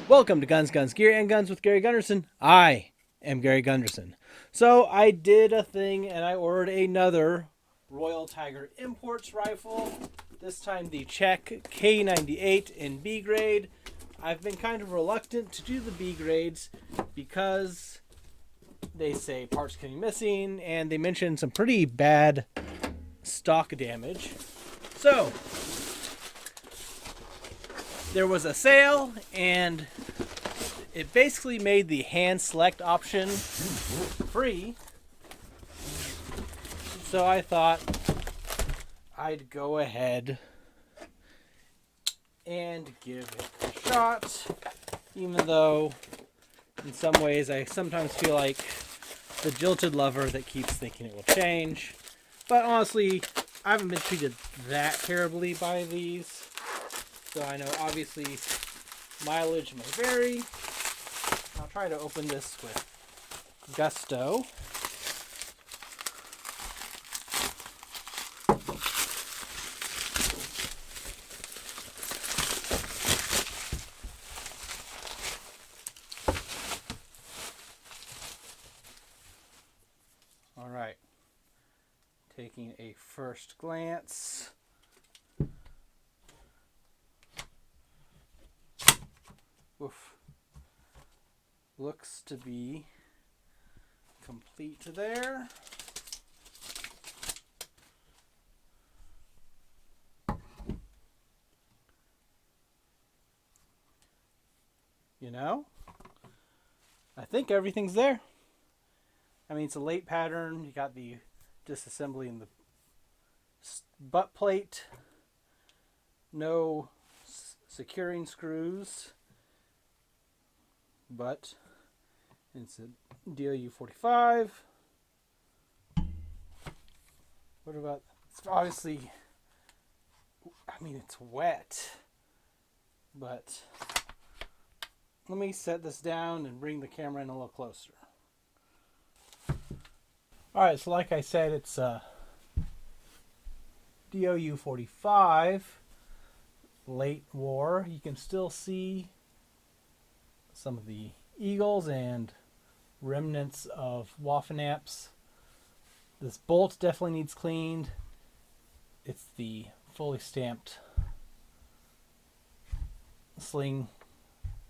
Welcome to Guns, Guns, Gear, and Guns with Gary Gunderson. I am Gary Gunderson. So I did a thing and I ordered another Royal Tiger Imports rifle. This time the Czech K98 in B grade. I've been kind of reluctant to do the B grades because they say parts can be missing and they mention some pretty bad stock damage. So there was a sale and it basically made the hand select option free. So I thought I'd go ahead and give it a shot, even though in some ways I sometimes feel like the jilted lover that keeps thinking it will change. But honestly, I haven't been treated that terribly by these. So I know obviously mileage may vary. I'll try to open this with gusto. All right. Taking a first glance. Oof. Looks to be complete there. You know, I think everything's there. I mean, it's a late pattern. You got the disassembly in the butt plate. No securing screws. But it's a DOU 45. What about, it's obviously, I mean, it's wet. But let me set this down and bring the camera in a little closer. Alright, so like I said, it's a DOU 45, late war. You can still see some of the eagles and remnants of Waffen amps. This bolt definitely needs cleaned. It's the fully stamped sling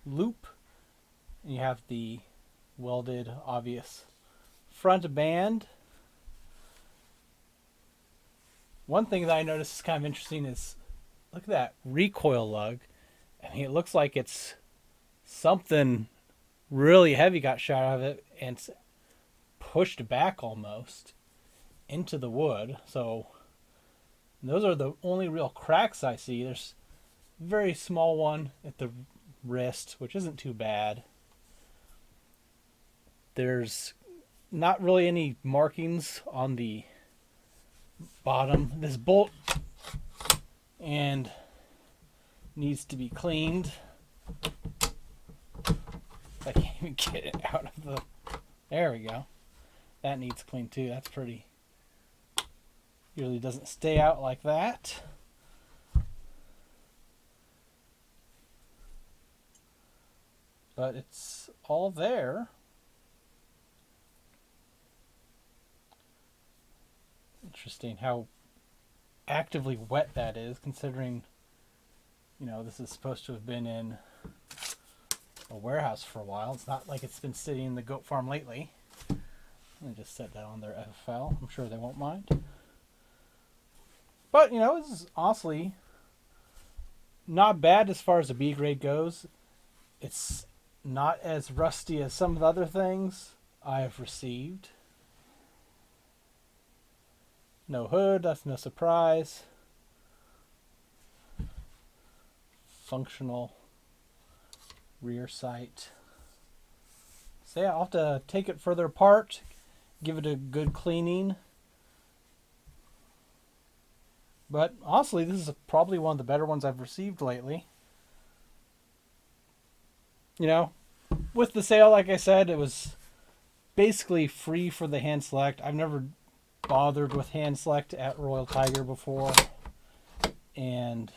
loop. And you have the welded obvious front band. One thing that I noticed is kind of interesting is look at that recoil lug. I mean, it looks like it's something really heavy got shot out of it and it's pushed back almost into the wood. So those are the only real cracks I see. There's a very small one at the wrist, which isn't too bad. There's not really any markings on the bottom. This bolt and needs to be cleaned. I can't even get it out of the... There we go. That needs cleaned too. That's pretty... Usually doesn't stay out like that. But it's all there. Interesting how actively wet that is, considering, you know, this is supposed to have been in a warehouse for a while. It's not like it's been sitting in the goat farm lately. Let me just set that on their FFL. I'm sure they won't mind. But, you know, this is honestly not bad as far as the B grade goes. It's not as rusty as some of the other things I have received. No hood, that's no surprise. Functional rear sight. So yeah, I'll have to take it further apart, give it a good cleaning. But honestly, this is probably one of the better ones I've received lately. You know, with the sale, like I said, it was basically free for the hand select. I've never bothered with hand select at Royal Tiger before, and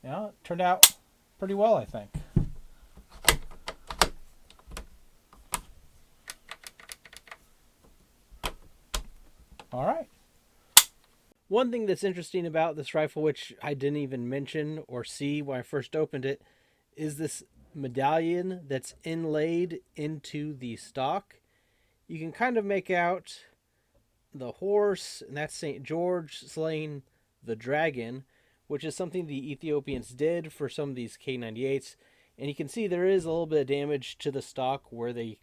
you know, it turned out pretty well, I think. One thing that's interesting about this rifle, which I didn't even mention or see when I first opened it, is this medallion that's inlaid into the stock. You can kind of make out the horse, and that's St. George slaying the dragon, which is something the Ethiopians did for some of these K98s. And you can see there is a little bit of damage to the stock where they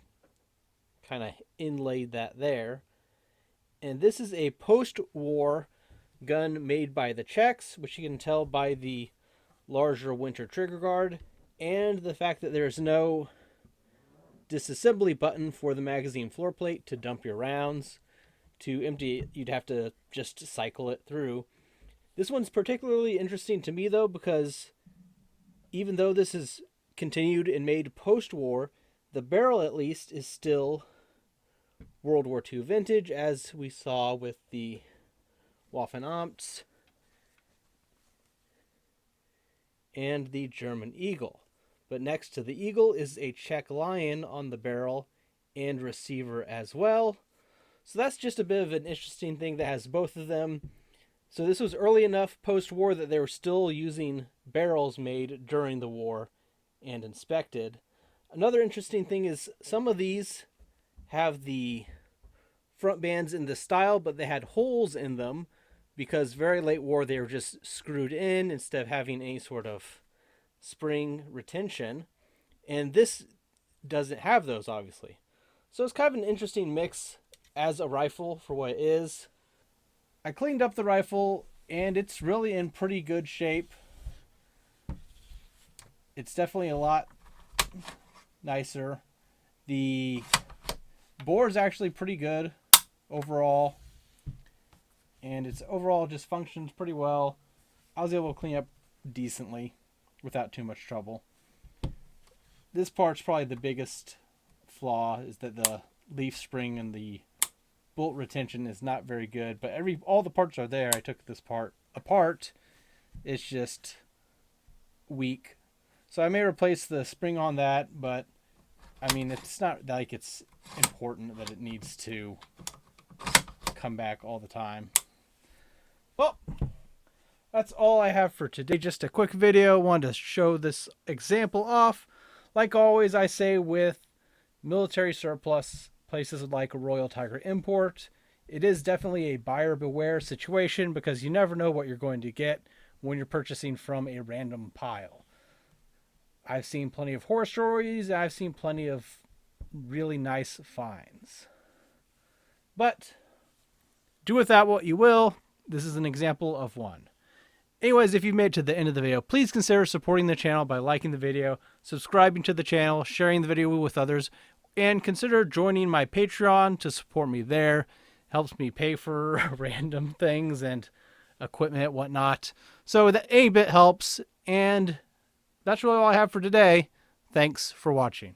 kind of inlaid that there. And this is a post-war gun made by the Czechs, which you can tell by the larger winter trigger guard and the fact that there's no disassembly button for the magazine floor plate to dump your rounds. To empty it, you'd have to just cycle it through. This one's particularly interesting to me, though, because even though this is continued and made post-war, the barrel, at least, is still World War II vintage, as we saw with the Waffen-Amts and the German Eagle. But next to the Eagle is a Czech Lion on the barrel and receiver as well. So that's just a bit of an interesting thing that has both of them. So this was early enough post-war that they were still using barrels made during the war and inspected. Another interesting thing is some of these have the front bands in the style, but they had holes in them because very late war they were just screwed in instead of having any sort of spring retention. And this doesn't have those, obviously. So it's kind of an interesting mix as a rifle for what it is. I cleaned up the rifle and it's really in pretty good shape. It's definitely a lot nicer. The bore is actually pretty good overall, and it's overall just functions pretty well. I was able to clean up decently without too much trouble. This part's probably the biggest flaw, is that the leaf spring and the bolt retention is not very good, but all the parts are there. I took this part apart. It's just weak. So I may replace the spring on that, but I mean, it's not like it's important that it needs to come back all the time. Well, that's all I have for today. Just a quick video. Wanted to show this example off. Like always, I say with military surplus, places like Royal Tiger Import, it is definitely a buyer beware situation because you never know what you're going to get when you're purchasing from a random pile. I've seen plenty of horror stories. I've seen plenty of really nice finds. But do with that what you will. This is an example of one. Anyways, if you've made it to the end of the video, please consider supporting the channel by liking the video, subscribing to the channel, sharing the video with others, and consider joining my Patreon to support me there. Helps me pay for random things and equipment and whatnot. So that any bit helps, and that's really all I have for today. Thanks for watching.